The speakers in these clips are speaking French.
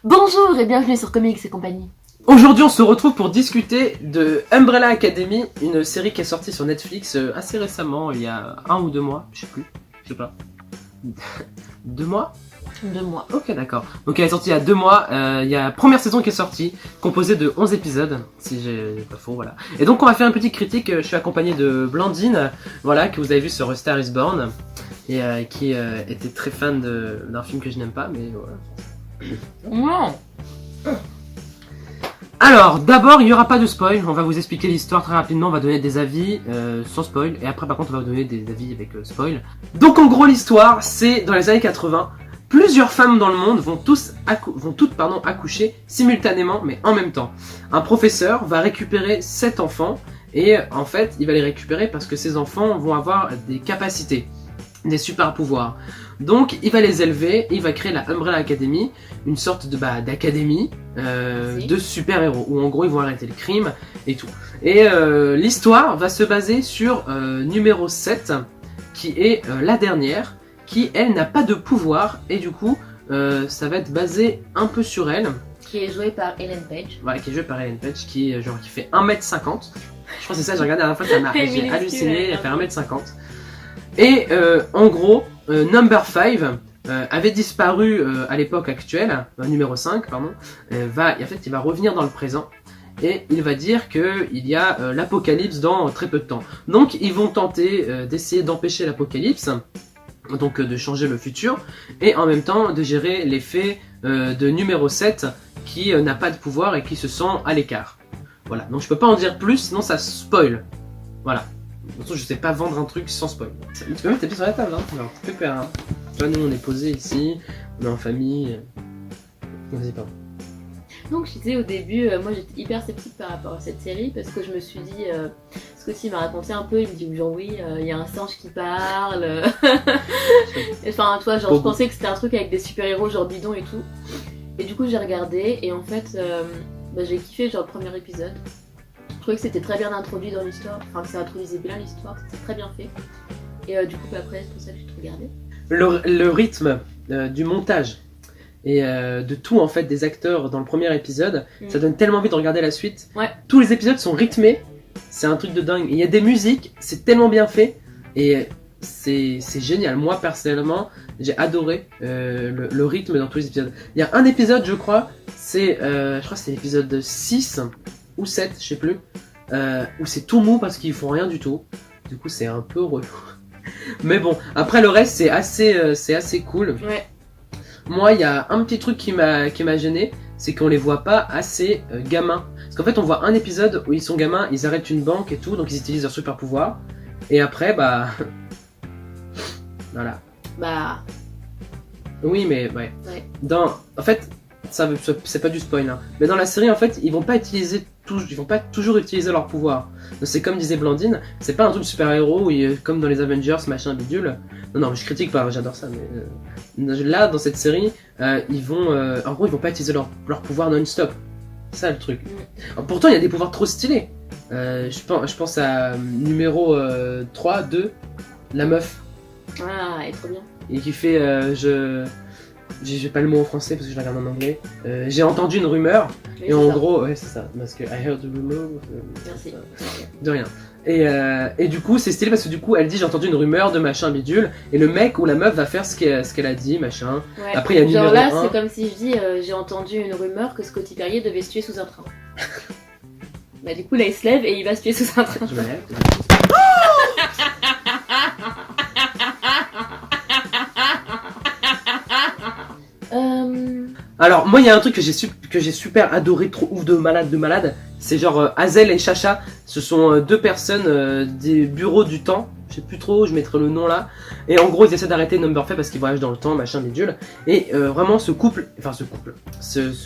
Bonjour et bienvenue sur Comics et compagnie. Aujourd'hui, on se retrouve pour discuter de Umbrella Academy, une série qui est sortie sur Netflix assez récemment, il y a 1 ou 2 mois, je sais pas. 2 mois 2 mois. Ok, d'accord. Donc elle est sortie il y a 2 mois, il y a la première saison qui est sortie, composée de 11 épisodes, si j'ai pas faux, voilà. Et donc on va faire une petite critique, je suis accompagné de Blandine, voilà, que vous avez vu sur A Star is Born, et qui était très fan d'un film que je n'aime pas, mais voilà. Non. Alors, d'abord, il n'y aura pas de spoil, on va vous expliquer l'histoire très rapidement, on va donner des avis sans spoil, et après par contre on va vous donner des avis avec spoil. Donc en gros l'histoire, c'est dans les années 80, plusieurs femmes dans le monde vont toutes accoucher simultanément, mais en même temps. Un professeur va récupérer 7 enfants, et en fait il va les récupérer parce que ces enfants vont avoir des capacités, des super pouvoirs. Donc il va les élever, il va créer la Umbrella Academy, une sorte de d'académie de super-héros, où en gros ils vont arrêter le crime et tout. Et l'histoire va se baser sur numéro 7, qui est la dernière, qui elle n'a pas de pouvoir, et du coup ça va être basé un peu sur elle. Qui est joué par Ellen Page. Voilà, qui est jouée par Ellen Page, qui fait 1m50. Je crois que c'est ça, j'ai regardé la dernière fois, j'ai halluciné, elle fait 1m50. Et en gros, Number 5 avait disparu à l'époque actuelle, numéro 5, pardon, il va revenir dans le présent, et il va dire qu'il y a l'apocalypse dans très peu de temps. Donc ils vont tenter d'essayer d'empêcher l'apocalypse, donc de changer le futur, et en même temps de gérer l'effet de numéro 7, qui n'a pas de pouvoir et qui se sent à l'écart. Voilà, donc je peux pas en dire plus, sinon ça spoil. Voilà. De toute façon, je sais pas vendre un truc sans spoil. Tu peux mettre tes pieds sur la table, hein. Alors, pépère, hein. Tu vois, nous on est posé ici, on est en famille. Vas-y, pardon. Donc je disais au début, moi j'étais hyper sceptique par rapport à cette série parce que je me suis dit, Scotty m'a raconté un peu, il me dit genre oui, il y a un singe qui parle. Enfin, toi, genre je pensais que c'était un truc avec des super-héros genre bidon et tout. Et du coup j'ai regardé et en fait, j'ai kiffé genre le premier épisode. Je trouvais que c'était très bien introduit dans l'histoire, enfin que ça introduisait bien l'histoire, c'était très bien fait. Et du coup après c'est pour ça que j'ai tout regardé. Le rythme du montage et de tout en fait des acteurs dans le premier épisode, ça donne tellement envie de regarder la suite. Ouais. Tous les épisodes sont rythmés, c'est un truc de dingue. Il y a des musiques, c'est tellement bien fait et c'est génial. Moi personnellement, j'ai adoré le rythme dans tous les épisodes. Il y a un épisode, je crois, c'est l'épisode 6 ou 7, je sais plus, où c'est tout mou parce qu'ils font rien du tout. Du coup, c'est un peu relou. Mais bon, après le reste, c'est assez cool. Ouais. Moi, il y a un petit truc qui m'a gêné, c'est qu'on les voit pas assez gamins. Parce qu'en fait, on voit un épisode où ils sont gamins, ils arrêtent une banque et tout, donc ils utilisent leur super pouvoir. Et après, voilà. Oui, mais ouais. En fait, c'est pas du spoil, hein. Mais dans la série, en fait, ils vont pas toujours utiliser leur pouvoir. C'est comme disait Blandine, c'est pas un truc de super-héros comme dans les Avengers, machin bidule. Non, je critique pas, j'adore ça, mais là, dans cette série, en gros, ils vont pas utiliser leur pouvoir non-stop. C'est ça le truc. Alors, pourtant, il y a des pouvoirs trop stylés. Je pense à numéro 3, 2, la meuf. Ah, elle est trop bien. Et qui fait, j'ai pas le mot en français parce que je la regarde en anglais. J'ai entendu une rumeur, oui, et en gros, ouais, c'est ça, parce que I heard a rumor. Merci. De rien. Et du coup, c'est stylé parce que du coup, elle dit j'ai entendu une rumeur de machin bidule, et le mec ou la meuf va faire ce qu'elle a dit, machin. Ouais. Après, il y a numéro genre là, 1. c'est comme si je dis j'ai entendu une rumeur que Scotty Perrier devait se tuer sous un train. Du coup, là, il se lève et il va se tuer sous un train. Je me lève. Alors moi il y a un truc que j'ai super adoré, trop ouf de malade, c'est genre Hazel et Chacha, ce sont deux personnes des bureaux du temps, je sais plus trop, je mettrai le nom là, et en gros ils essaient d'arrêter Number 5 parce qu'ils voyagent dans le temps, machin bidule, et vraiment ce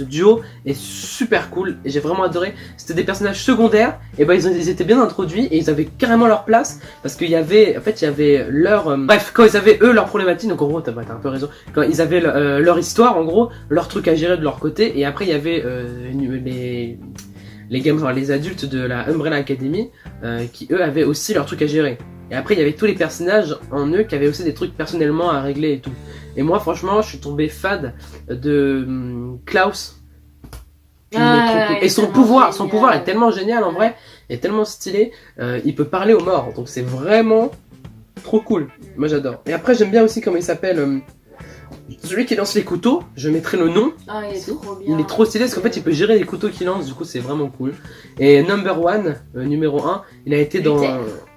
duo est super cool, et j'ai vraiment adoré. C'était des personnages secondaires, et ils étaient bien introduits, et ils avaient carrément leur place, parce qu'il y avait leur... bref, quand ils avaient eux leur problématique, donc en gros t'as un peu raison, quand ils avaient leur histoire, en gros, leur truc à gérer de leur côté, et après il y avait les adultes de la Umbrella Academy qui eux avaient aussi leur truc à gérer. Et après, il y avait tous les personnages en eux qui avaient aussi des trucs personnellement à régler et tout. Et moi, franchement, je suis tombé fade de Klaus. Et son pouvoir est tellement génial en vrai, est tellement stylé. Il peut parler aux morts, donc c'est vraiment trop cool. Moi, j'adore. Et après, j'aime bien aussi comment il s'appelle. Celui qui lance les couteaux, je mettrai le nom. Ah, il est trop bien. Il est trop stylé parce qu'en fait il peut gérer les couteaux qu'il lance, du coup c'est vraiment cool. Et numéro 1, il a été dans.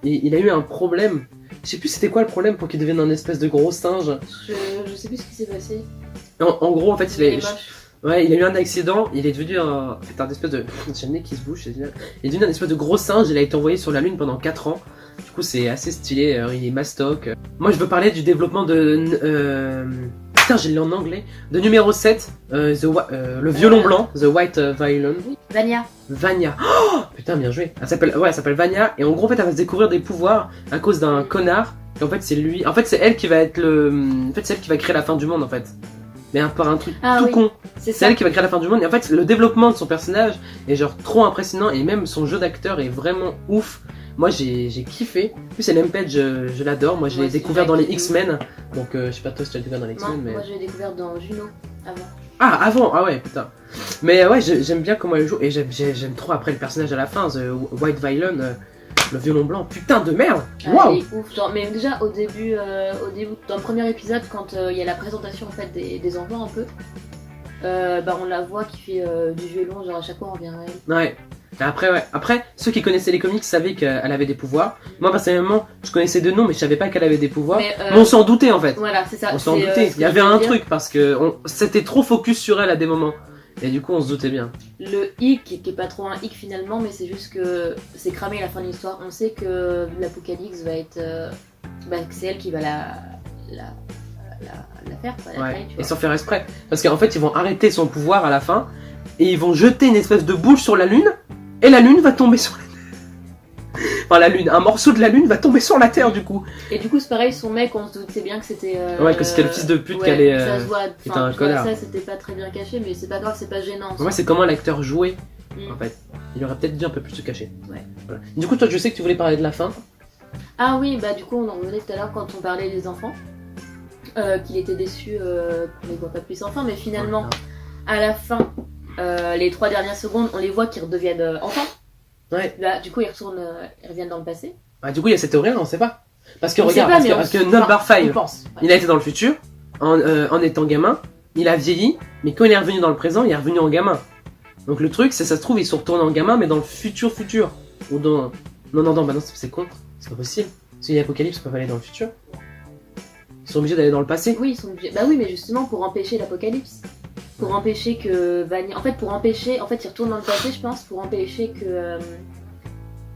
Il a eu un problème. Je sais plus c'était quoi le problème pour qu'il devienne un espèce de gros singe. Je sais plus ce qui s'est passé. En gros, en fait, Il est moche. Ouais, il a eu un accident, il est devenu un espèce de. J'ai le nez qui se bouge, c'est génial. Il est devenu un espèce de gros singe, il a été envoyé sur la Lune pendant 4 ans. Du coup, c'est assez stylé, il est mastoc. Moi, je veux parler du développement de. Putain, j'ai lu en anglais. De numéro 7, le violon blanc, The White Violin. Oui. Vania. Vania. Oh, putain, bien joué. Elle s'appelle Vania. Et en gros, en fait, elle va se découvrir des pouvoirs à cause d'un connard. Et en fait, c'est lui. En fait, c'est elle qui va être le. En fait, c'est elle qui va créer la fin du monde, en fait. Mais par un truc con. C'est elle qui va créer la fin du monde. Et en fait, le développement de son personnage est genre trop impressionnant. Et même son jeu d'acteur est vraiment ouf. Moi, j'ai kiffé. En plus, Ellen Page, je l'adore. Moi, je l'ai découvert dans les X-Men. Donc, je sais pas toi si tu l'as découvert dans les X-Men. Mais... Moi, je l'ai découvert dans Juno, avant. Ah, avant. Ah ouais, putain. Mais ouais, j'aime bien comment elle joue. Et j'aime trop après le personnage à la fin, The White Violin, le violon blanc. Putain de merde. Waouh. Il est ouf. Genre, mais déjà, au début, dans le premier épisode, quand il y a la présentation en fait des enfants un peu, on la voit qui fait du violon. Genre, à chaque fois, on revient à elle. Ouais. Après, ceux qui connaissaient les comics savaient qu'elle avait des pouvoirs. Moi, personnellement, je connaissais de nom, mais je savais pas qu'elle avait des pouvoirs. Mais on s'en doutait en fait. Voilà, c'est ça. On s'en doutait. Il y avait un truc parce que c'était trop focus sur elle à des moments. Et du coup, on se doutait bien. Le hic, qui est pas trop un hic finalement, mais c'est juste que c'est cramé à la fin de l'histoire. On sait que l'Apocalypse va être. Que c'est elle qui va la faire. Ouais. Et sans faire exprès. Parce qu'en fait, ils vont arrêter son pouvoir à la fin. Et ils vont jeter une espèce de boule sur la Lune. Et la Lune va tomber sur la Terre. Enfin, la Lune, un morceau de la Lune va tomber sur la Terre du coup. Et du coup, c'est pareil, son mec, on se doutait bien que c'était. Ouais, que c'était le fils de pute qui allait. Ça se voit. C'était un connard. Ça, c'était pas très bien caché, mais c'est pas grave, c'est pas gênant. Moi, c'est comment l'acteur jouait. En fait, il aurait peut-être dû un peu plus se cacher. Ouais. Voilà. Du coup, toi, je sais que tu voulais parler de la fin. Ah oui, bah du coup, on en revenait tout à l'heure quand on parlait des enfants. Qu'il était déçu qu'on les voit pas plus enfants, mais finalement, à la fin. Les 3 dernières secondes, on les voit qui redeviennent enfants. Ouais. Là, du coup, ils reviennent dans le passé. Bah, du coup, il y a cette théorie, on sait pas. Parce que regarde, parce que Number 5, il a été dans le futur, en étant gamin, il a vieilli, mais quand il est revenu dans le présent, il est revenu en gamin. Donc le truc, c'est ça se trouve, ils sont retournés en gamin, mais dans le futur. Ou dans. Non, bah non, c'est con. C'est pas possible. Parce que l'Apocalypse, ils peuvent aller dans le futur. Ils sont obligés d'aller dans le passé. Oui, ils sont obligés. Bah oui, mais justement, pour empêcher l'Apocalypse. Pour empêcher que Vania... En fait, ils retournent dans le passé, je pense, pour empêcher que... tu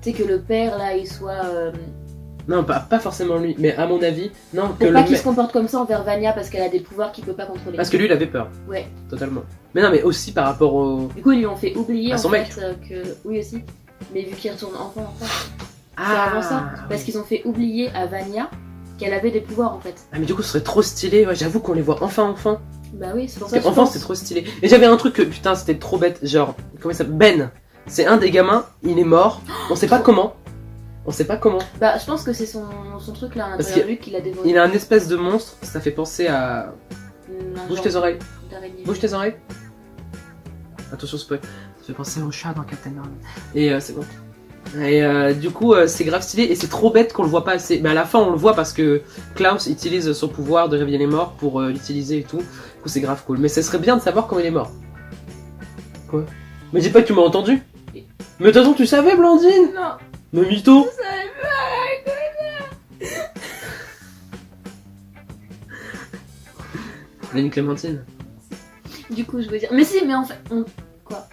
sais, que le père, là, il soit... Non, pas forcément lui, mais à mon avis, non. Pour pas qu'il se comporte comme ça envers Vania, parce qu'elle a des pouvoirs qu'il peut pas contrôler. Parce que lui, il avait peur. Ouais. Totalement. Mais non, mais aussi par rapport au... Du coup, ils lui ont fait oublier, à son mec. que... Oui, aussi. Mais vu qu'il retourne enfant. Ah, c'est avant ça. Parce qu'ils ont fait oublier à Vania qu'elle avait des pouvoirs, en fait. Ah, mais du coup, ce serait trop stylé. Ouais, j'avoue qu'on les voit enfin. Bah oui, c'est pour ça que enfant, c'était trop stylé. Et j'avais un truc que, putain, c'était trop bête. Genre, comment il s'appelle ? Ben. C'est un des gamins, il est mort. On sait pas comment. Bah, je pense que c'est son truc là à l'intérieur de lui qui l'a dévoré. Il a un espèce de monstre, ça fait penser à. Bouge tes oreilles. Bouge tes oreilles. Attention, spoil. Ça fait penser au chat dans Captain Marvel. Et c'est bon. Et du coup, c'est grave stylé et c'est trop bête qu'on le voit pas assez. Mais à la fin, on le voit parce que Klaus utilise son pouvoir de réveiller les morts pour l'utiliser et tout. Du coup, c'est grave cool. Mais ce serait bien de savoir comment il est mort. Quoi ? Mais dis pas que tu m'as entendu. Mais de toute façon, tu savais, Blandine ? Non. Mais mytho. Je savais pas. Une Clémentine. Du coup, je veux dire. Mais si, mais en fait. Quoi ?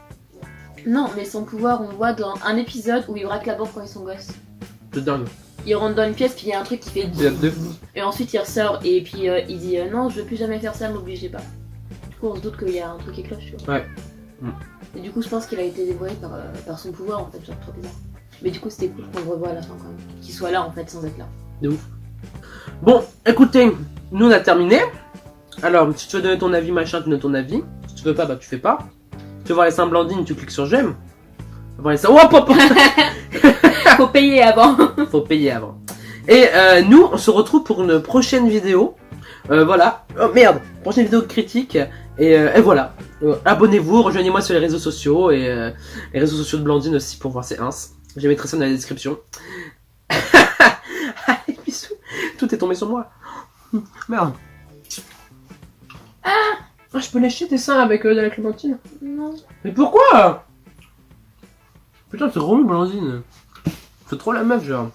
Non, mais son pouvoir, on le voit dans un épisode où il braque la banque quand ils sont gosses. C'est dingue. Il rentre dans une pièce, puis il y a un truc qui fait. Et ensuite, il ressort, et puis il dit non, je veux plus jamais faire ça, m'obligez pas. Du coup, on se doute qu'il y a un truc qui cloche, tu vois. Ouais. Et du coup, je pense qu'il a été dévoré par son pouvoir, en fait, genre trop bizarre. Mais du coup, c'était cool qu'on le revoie à la fin quand même. Qu'il soit là, en fait, sans être là. De ouf. Bon, écoutez, nous on a terminé. Alors, si tu veux donner ton avis, machin, tu donnes ton avis. Si tu veux pas, bah tu fais pas. Si tu veux voir les seins Blandine, tu cliques sur j'aime. Tu veux voir les seins... Oh, pop. Faut payer avant. Faut payer avant. Et nous, on se retrouve pour une prochaine vidéo. Voilà. Oh merde, prochaine vidéo de critique. Et voilà. Abonnez-vous, rejoignez-moi sur les réseaux sociaux et les réseaux sociaux de Blandine aussi pour voir ses ins. Je mettrai ça dans la description. Allez, bisous. Tout est tombé sur moi. Merde. Ah, je peux lécher tes seins avec de la clémentine? Non. Mais pourquoi? Putain, c'est relou, Blandine. C'est trop la meuf, genre.